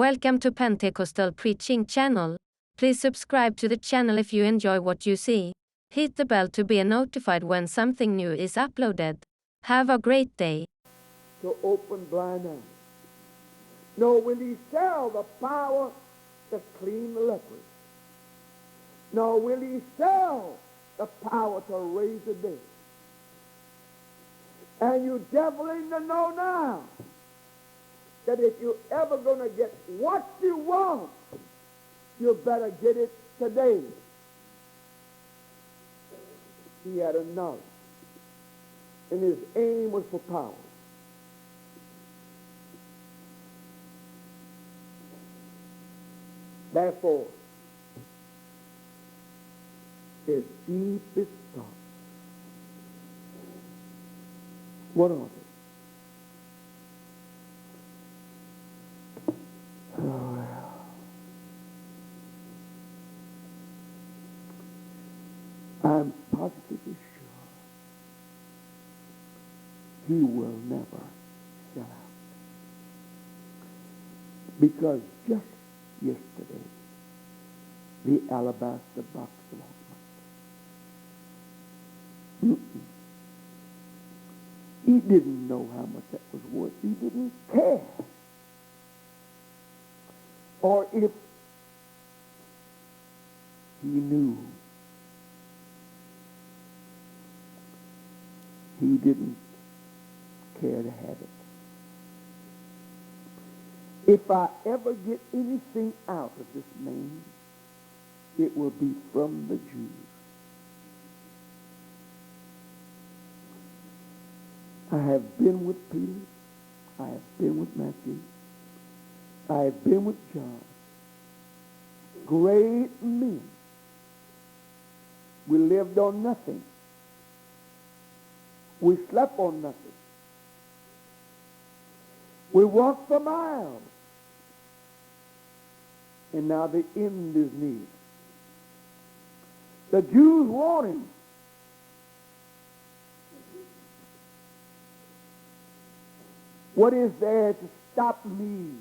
Welcome to Pentecostal Preaching Channel. Please subscribe to the channel if you enjoy what you see. Hit the bell to be notified when something new is uploaded. Have a great day. To open blind eyes. Nor will he sell the power to clean the lepers. Nor will he sell the power to raise the dead. And you definitely know now that if you're ever going to get what you want, you better get it today. He had a knowledge, and his aim was for power. Therefore, his deepest thoughts, what are they? I'm positively sure he will never sell out. Because just yesterday, the alabaster box of ointment. He didn't know how much that was worth. He didn't care. Or if he knew, he didn't care to have it. If I ever get anything out of this man, it will be from the Jews. I have been with Peter. I have been with Matthew. I have been with John. Great men. We lived on nothing. We slept on nothing. We walked for miles. And now the end is near. The Jews want him. What is there to stop me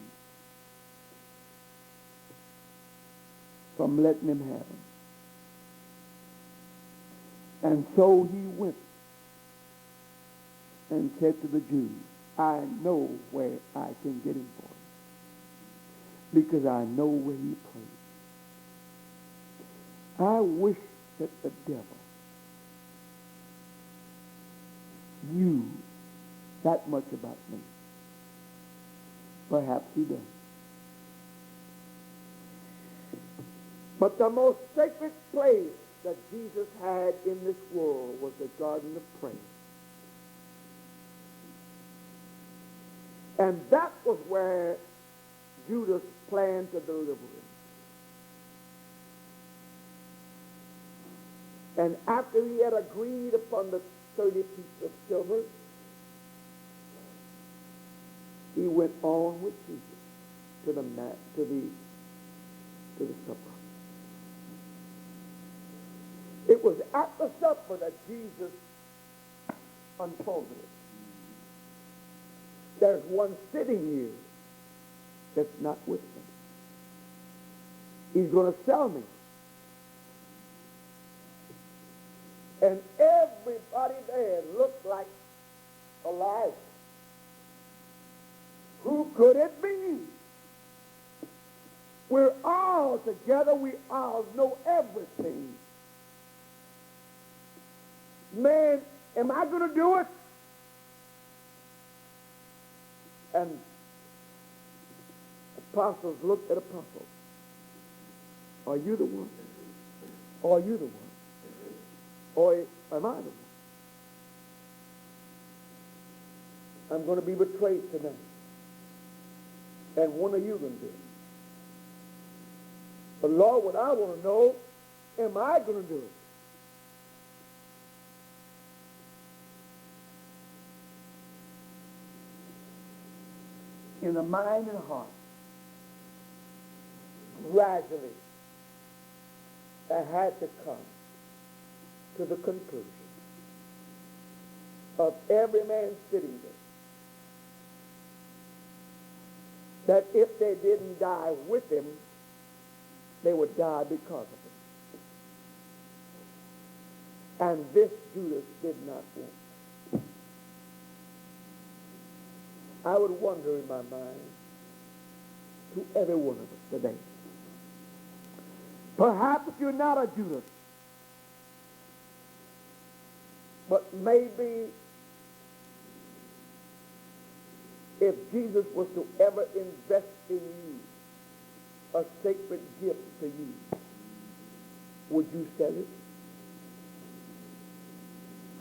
from letting him have him? And so he went and said to the Jews, I know where I can get him for, because I know where he plays. I wish that the devil knew that much about me. Perhaps he does. But the most sacred place that Jesus had in this world was the Garden of Prayer. And that was where Judas planned to deliver him. And after he had agreed upon the 30 pieces of silver, he went on with Jesus to the supper. It was at the supper that Jesus unfolded it. There's one sitting here that's not with me. He's going to sell me. And everybody there looked like Elijah. Who could it be? We're all together. We all know everything. Man, am I going to do it? And apostles looked at apostles. Are you the one? Or are you the one? Or am I the one? I'm going to be betrayed tonight. And one of you going to do it. But Lord, what I want to know, am I going to do it? In the mind and heart, gradually, I had to come to the conclusion of every man sitting there that if they didn't die with him, they would die because of him. And this Judas did not want. I would wonder in my mind to every one of us today. Perhaps you're not a Judas, but maybe if Jesus was to ever invest in you a sacred gift to you, would you sell it?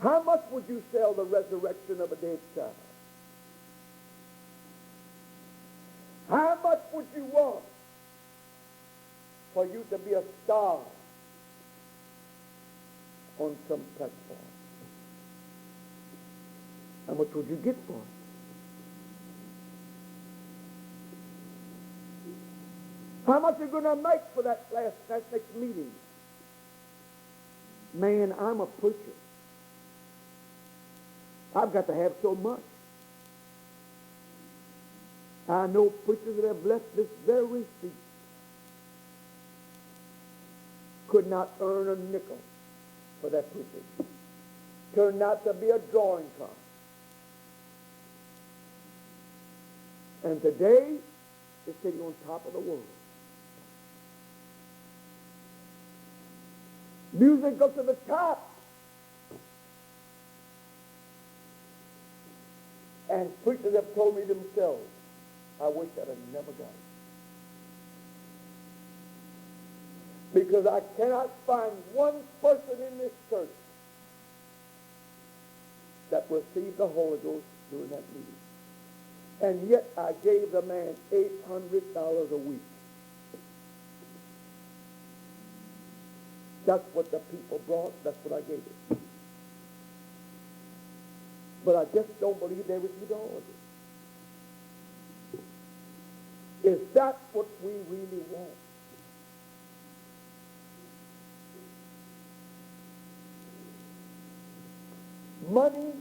How much would you sell the resurrection of a dead child? How much would you want for you to be a star on some platform? How much would you get for it? How much are you going to make for that next meeting? Man, I'm a preacher. I've got to have so much. I know preachers that have left this very seat could not earn a nickel for that preaching. Turned out to be a drawing card. And today, is sitting on top of the world. Music goes to the top. And preachers have told me themselves, I wish I'd have never got it. Because I cannot find one person in this church that received the Holy Ghost during that meeting. And yet I gave the man $800 a week. That's what the people brought. That's what I gave it. But I just don't believe they received all of it. Is that what we really want? Money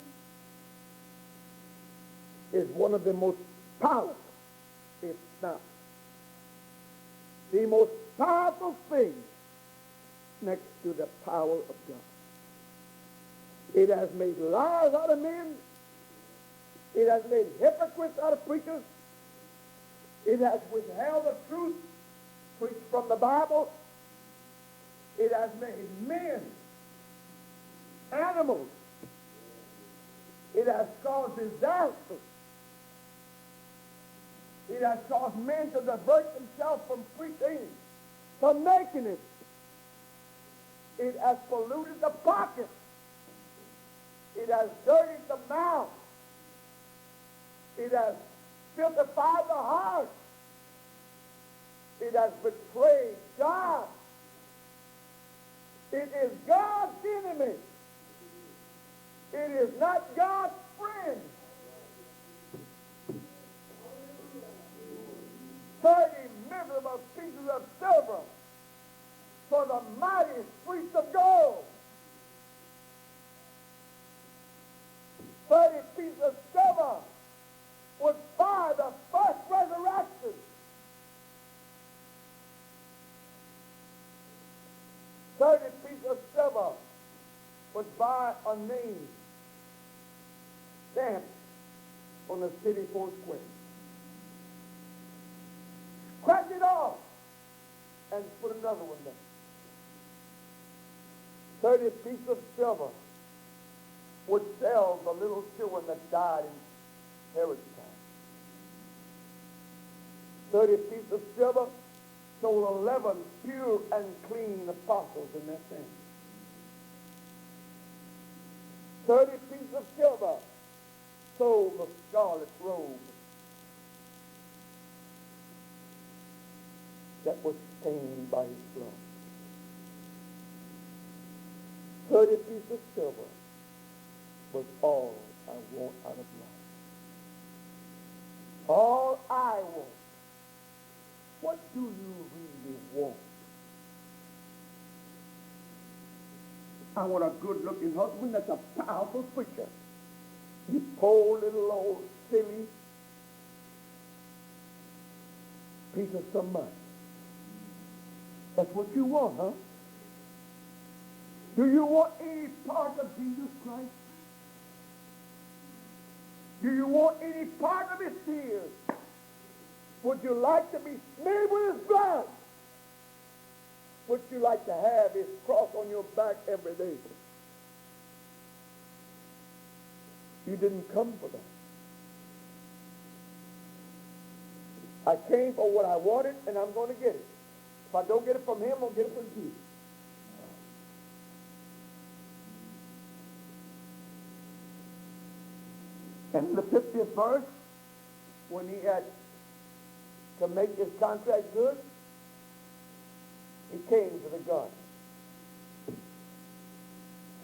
is one of the most powerful, if not the most powerful thing next to the power of God. It has made liars out of men. It has made hypocrites out of preachers. It has withheld the truth preached from the Bible. It has made men animals. It has caused disasters. It has caused men to divert themselves from preaching, from making it. It has polluted the pocket. It has dirtied the mouth. It has filthified the heart. It has betrayed God. It is God's enemy. It is not God's friend. 30 miserable pieces of silver for the mighty streets of gold. 30 pieces of silver would buy the first resurrection. 30 pieces of silver would buy a name stamped on the city 4 square. Scratch it off and put another one there. 30 pieces of silver would sell the little children that died in Herod's time. 30 pieces of silver sold 11 pure and clean apostles in their family. 30 pieces of silver sold the scarlet robe that was stained by his blood. 30 pieces of silver was all I want out of life. All I want. What do you really want? I want a good-looking husband that's a powerful preacher. You poor little old silly piece of some money. That's what you want, huh? Do you want any part of Jesus Christ? Do you want any part of his tears? Would you like to be smeared with his blood? Would you like to have his cross on your back every day? You didn't come for that. I came for what I wanted, and I'm going to get it. If I don't get it from him, I'll get it from Jesus. And in the 50th verse, when he had to make his contract good, he came to the garden.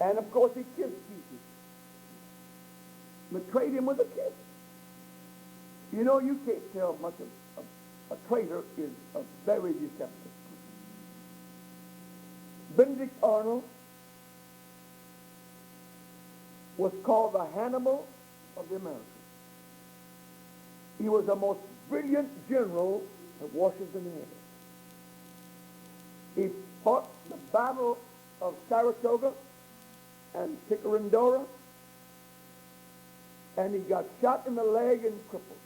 And of course he kissed Jesus. Betrayed him with a kiss. You know, you can't tell much of a traitor is a very deceptive. Benedict Arnold was called the Hannibal of the Americas. He was the most brilliant general that Washington had. He fought the Battle of Saratoga and Ticonderoga, and he got shot in the leg and crippled.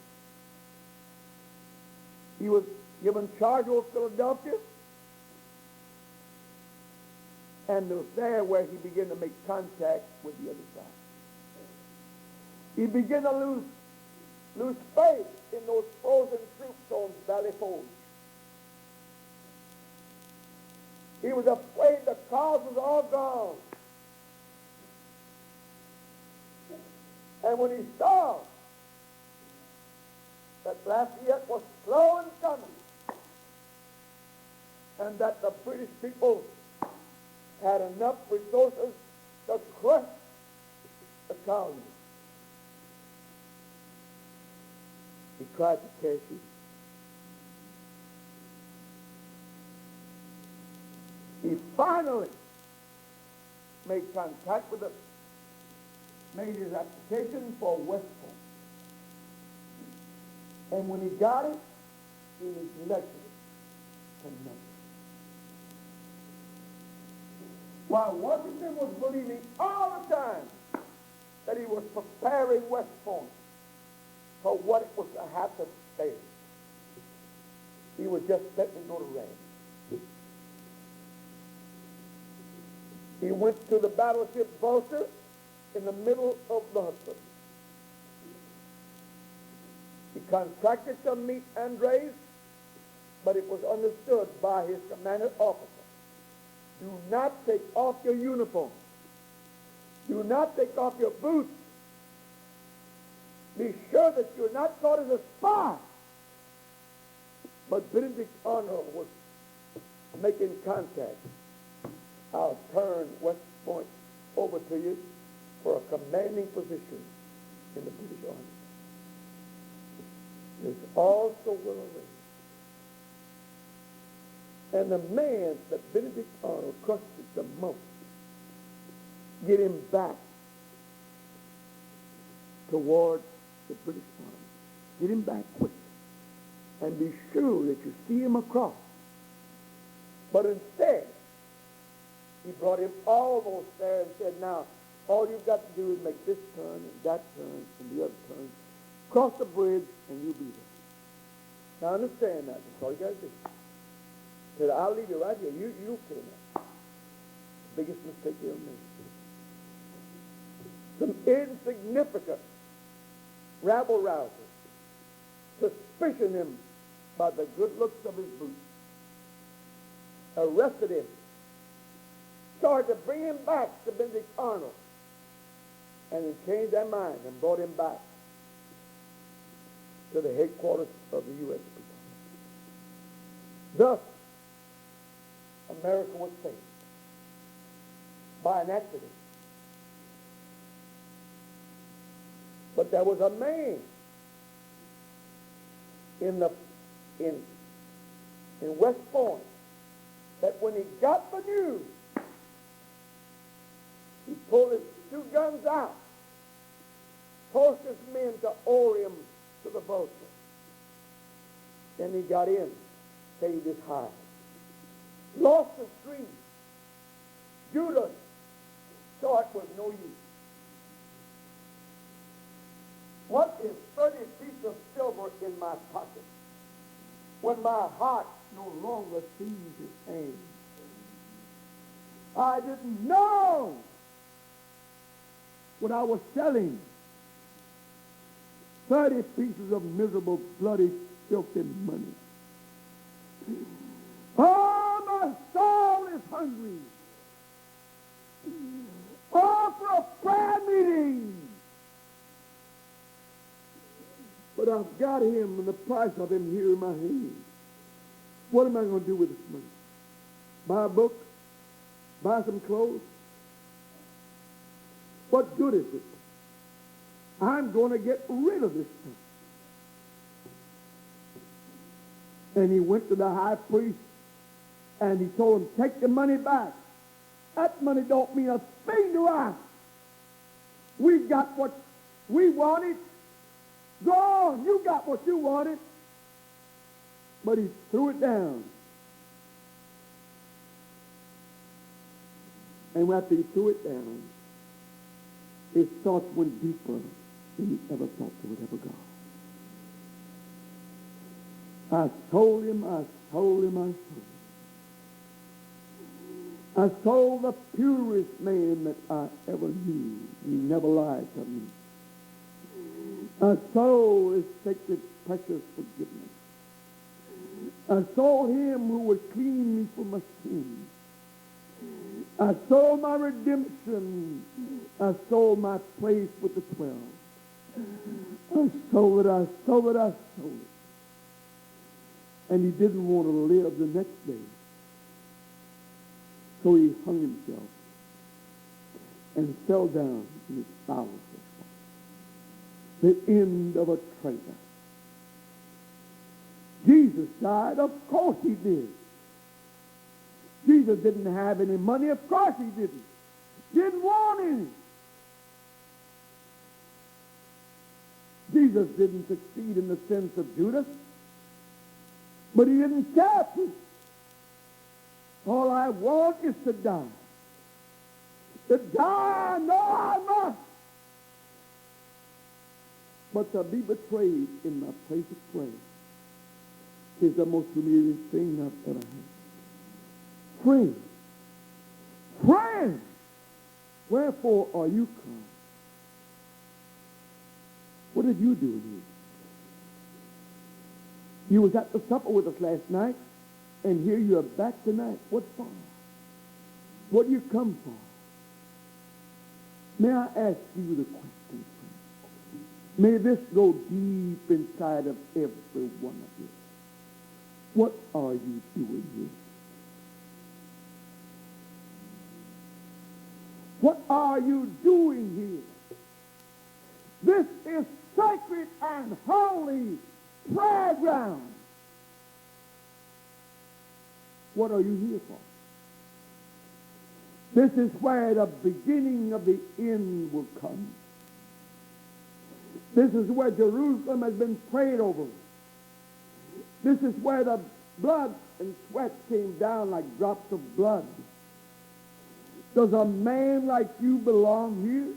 He was given charge over Philadelphia, and it was there where he began to make contact with the other side. He began to lose faith in those frozen troops on Valley Forge. He was afraid the cause was all gone. And when he saw that Lafayette was slow in coming, and that the British people had enough resources to crush the colony, he tried to cash in. He finally made contact with them, made his application for West Point. And when he got it, he neglected it to nothing. While Washington was believing all the time that he was preparing West Point for what it was to happen there, he was just letting it go to rain. He went to the battleship Vulture in the middle of the Hudson. He contracted to meet Andres, but it was understood by his commanding officer: do not take off your uniform. Do not take off your boots. Be sure that you're not caught as a spy. But Benedict Arnold was making contact. I'll turn West Point over to you for a commanding position in the British Army. It's all so well arranged. And the man that Benedict Arnold trusted the most, get him back toward the British Army. Get him back quick. And be sure that you see him across. But instead, he brought him almost there and said, now, all you've got to do is make this turn and that turn and the other turn. Cross the bridge and you'll be there. Now understand that. That's all you got to do. He said, I'll leave you right here. You kill him. Biggest mistake you ever made. Some insignificant rabble rousers suspicioned him by the good looks of his boots, arrested him, started to bring him back to Benedict Arnold, and they changed their mind and brought him back to the headquarters of the U.S. people. Thus, America was saved by an accident. But there was a man in West Point that when he got the news, he pulled his 2 guns out, forced his men to oar him to the Vulture. Then he got in, saved his hide. Lost the stream. Judas saw it was no use. What is 30 pieces of silver in my pocket when my heart no longer sees his hand? I didn't know what I was selling. 30 pieces of miserable, bloody, filthy money. Oh, my soul is hungry. Oh, for a prayer meeting. But I've got him and the price of him here in my hand. What am I going to do with this money? Buy a book? Buy some clothes? What good is it? I'm going to get rid of this stuff. And he went to the high priest and he told him, take the money back. That money don't mean a thing to us. We got what we wanted. Go on, you got what you wanted. But he threw it down. And after he threw it down, his thoughts went deeper than he ever thought they would ever go. I told him, I told him, I told him. I told the purest man that I ever knew. He never lied to me. I told his sacred, precious forgiveness. I told him who would clean me from my sins. I sold my redemption. I sold my place with the 12. I sold it, I sold it, I sold it. And he didn't want to live the next day. So he hung himself and fell down in his foul the end of a traitor. Jesus died. Of course he did. Jesus didn't have any money. Of course he didn't. Didn't want any. Jesus didn't succeed in the sense of Judas, but he didn't care to. All I want is to die. To die, no, I must. But to be betrayed in my place of prayer is the most humiliating thing I've ever had. Friend, friend, wherefore are you come? What did you do in here? You was at the supper with us last night, and here you are back tonight. What for? What do you come for? May I ask you the question, friend? May this go deep inside of every one of you. What are you doing here? What are you doing here? This is sacred and holy prayer ground. What are you here for? This is where the beginning of the end will come. This is where Jerusalem has been prayed over. This is where the blood and sweat came down like drops of blood. Does a man like you belong here?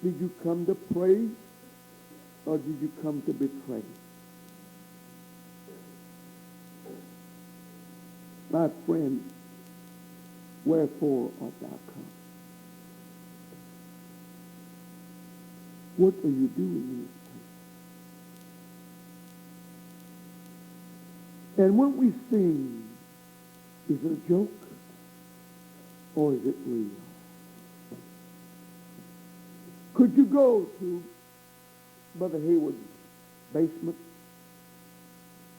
Did you come to pray, or did you come to betray? My friend, wherefore art thou come? What are you doing here? And when we sing, is it a joke or is it real? Could you go to Brother Hayward's basement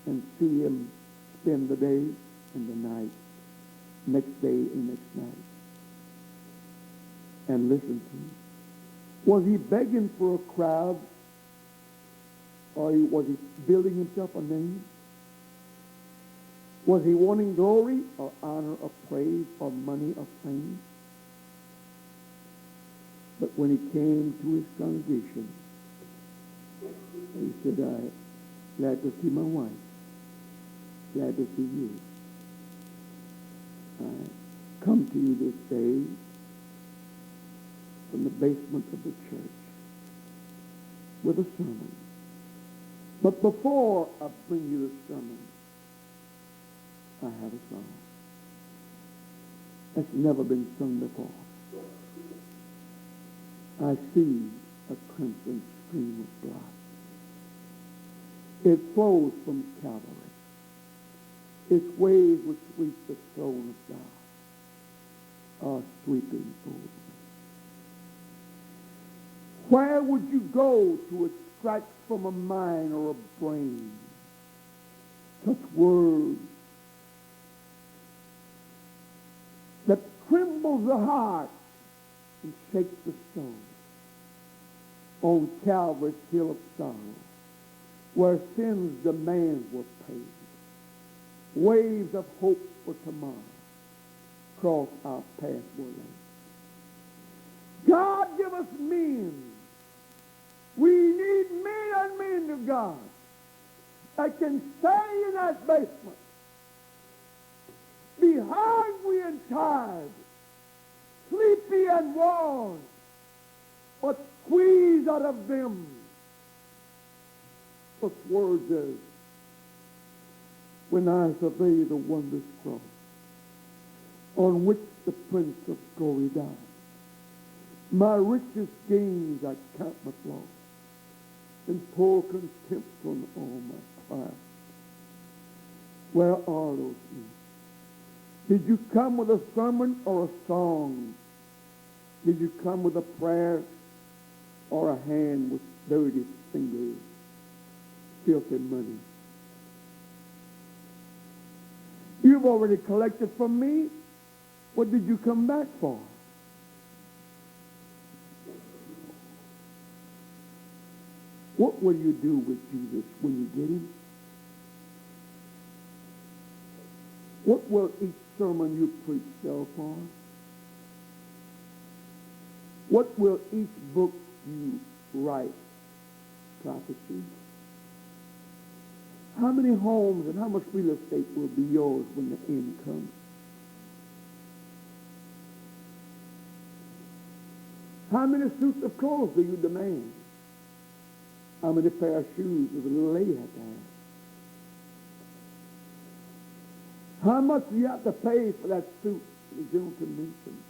and see him spend the day and the night, next day and next night, and listen to him? Was he begging for a crowd, or was he building himself a name? Was he wanting glory or honor or praise or money or fame? But when he came to his congregation, he said, Glad to see my wife. Glad to see you. I come to you this day from the basement of the church with a sermon. But before I bring you the sermon, I have a song that's never been sung before. I see a crimson stream of blood. It flows from Calvary. Its waves which sweep the throne of God are sweeping over me. Where would you go to extract from a mind or a brain such words that trembles the heart and shakes the soul on Calvary's hill of sorrow, where sin's demands were paid? Waves of hope for tomorrow cross our pathway. God, give us men. We need men and men of God that can stay in that basement, be hungry and tired, sleepy and worn, but squeeze out of them such words as, when I survey the wondrous cross on which the Prince of Glory died, my richest gains I count my flaws and pour contempt on all my pride. Where are those men? Did you come with a sermon or a song? Did you come with a prayer or a hand with dirty fingers, filthy money? You've already collected from me. What did you come back for? What will you do with Jesus when you get him? What will each sermon you preach sell for? What will each book you write prophecy? How many homes and how much real estate will be yours when the end comes? How many suits of clothes do you demand? How many pair of shoes does a little lady have to have? How much do you have to pay for that suit the gentleman mentioned?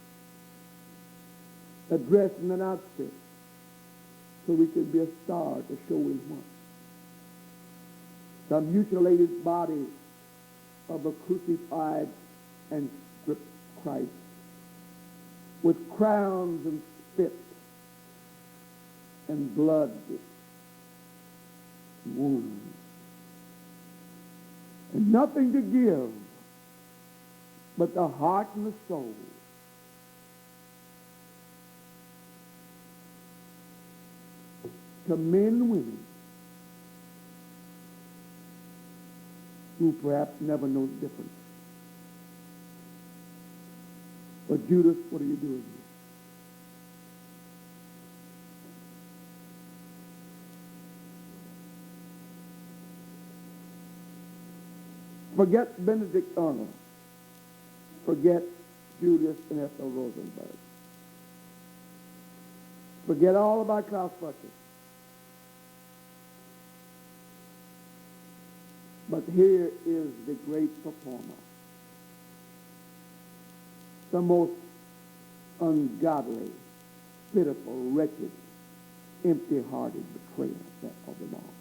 A dress and an outfit so we can be a star to show his once. The mutilated body of a crucified and stripped Christ with crowns and spit and blood and wounds and nothing to give but the heart and the soul. To men and women who perhaps never know the difference. But Judas, what are you doing here? Forget Benedict Arnold. Forget Julius and Ethel Rosenberg. Forget all about Klaus Bucket. But here is the great performer, the most ungodly, pitiful, wretched, empty-hearted betrayer of them all.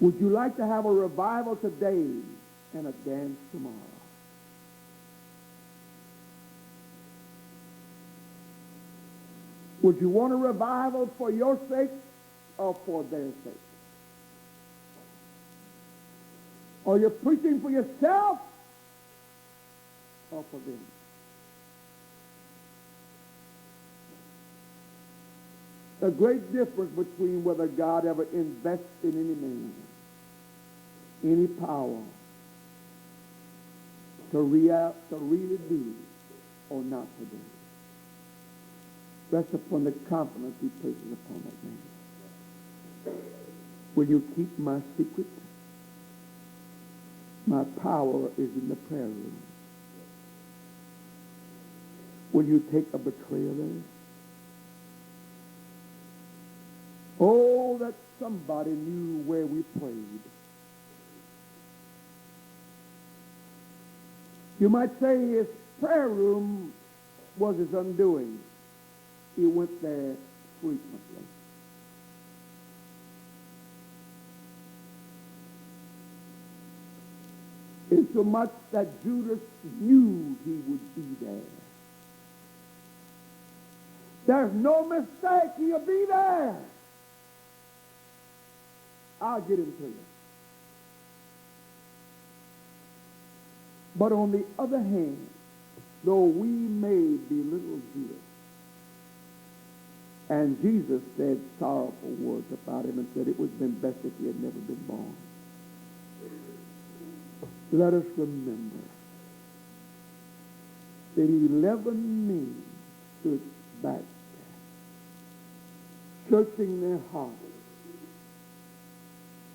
Would you like to have a revival today and a dance tomorrow? Would you want a revival for your sake or for their sake? Are you preaching for yourself or for them? The great difference between whether God ever invests in any man, any power to really do or not to do, rests upon the confidence he places upon that man. Will you keep my secret? My power is in the prayer room. Will you take a betrayer there? Oh, that somebody knew where we prayed. You might say his prayer room was his undoing. He went there frequently. Insomuch that Judas knew he would be there. There's no mistake, he'll be there. I'll get him to you. But on the other hand, though we may belittle Judas, and Jesus said sorrowful words about him and said it would have been best if he had never been born. Let us remember that 11 men stood back there, searching their hearts,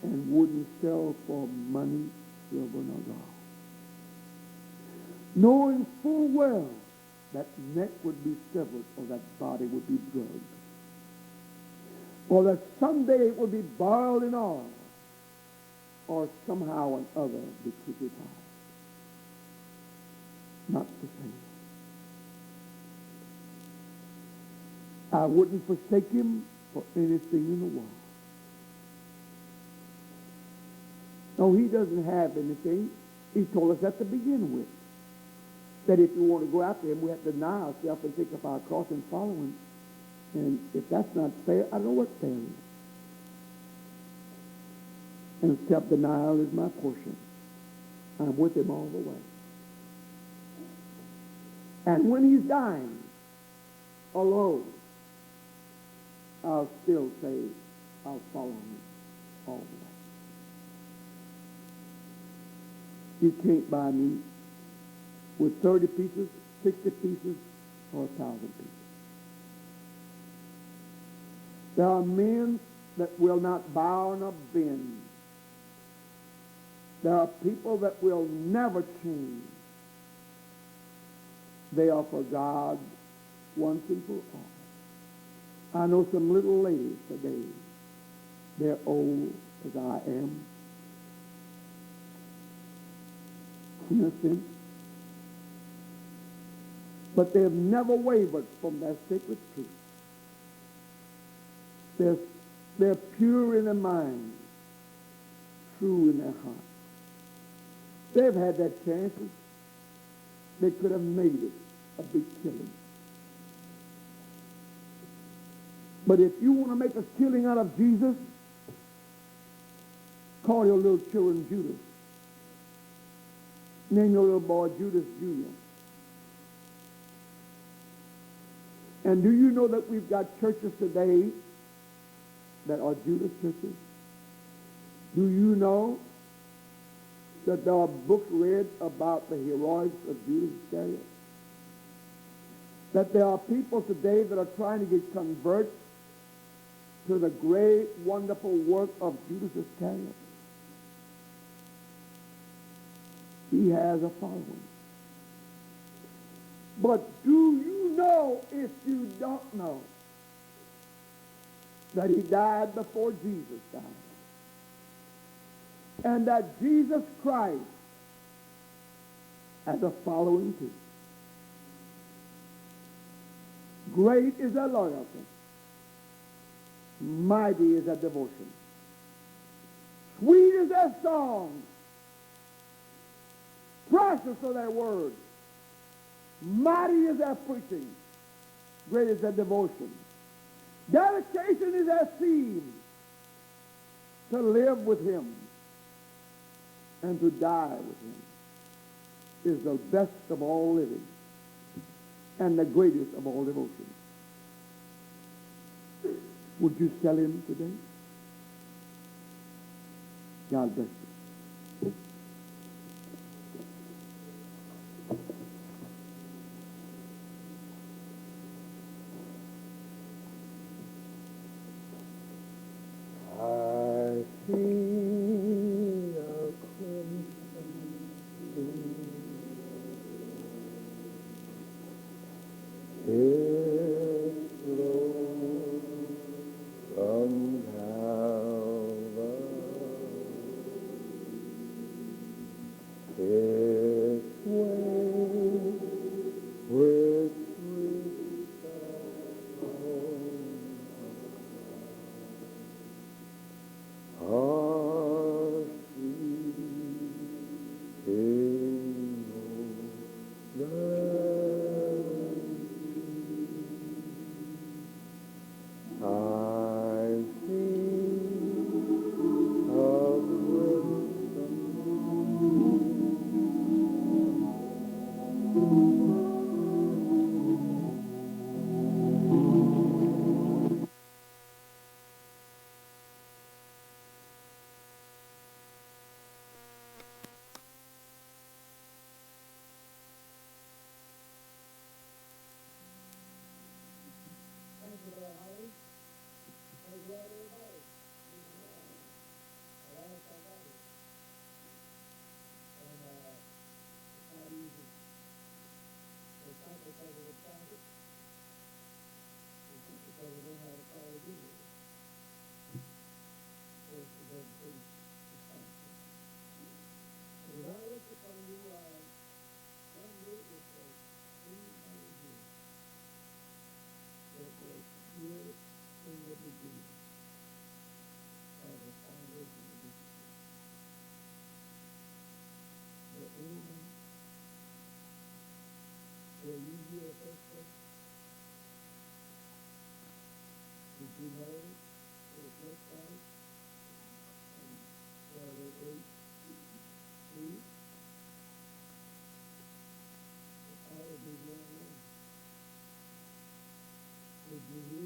and wouldn't sell for money, silver, nor gold, knowing full well that neck would be severed or that body would be drugged, or that someday it would be boiled in oil, or somehow or other be crucified. Not the same. I wouldn't forsake him for anything in the world. No, he doesn't have anything. He told us that to begin with. That if we want to go after him, we have to deny ourselves and take up our cross and follow him. And if that's not fair, I don't know what fair is. And self-denial is my portion. I'm with him all the way. And when he's dying alone, I'll still say I'll follow him all the way. You can't buy me with 30 pieces, 60 pieces, or 1,000 pieces. There are men that will not bow nor bend. There are people that will never change. They are for God once and for all. I know some little ladies today. They're old as I am. In a sense. But they have never wavered from their sacred truth. They're pure in their mind, true in their heart. They've had their chances. They could have made it a big killing. But if you want to make a killing out of Jesus, call your little children Judas. Name your little boy Judas Jr. And do you know that we've got churches today that are Judas churches? Do you know that there are books read about the heroics of Judas Iscariot? That there are people today that are trying to get converted to the great, wonderful work of Judas Iscariot. He has a following. But do you know, if you don't know, that he died before Jesus died? And that Jesus Christ has a following too. Great is their loyalty. Mighty is their devotion. Sweet is their song. Precious are their words. Mighty is their preaching. Great is their devotion. Dedication is their theme. To live with him and to die with him is the best of all living and the greatest of all devotion. Would you sell him today? God bless you. I did you hear?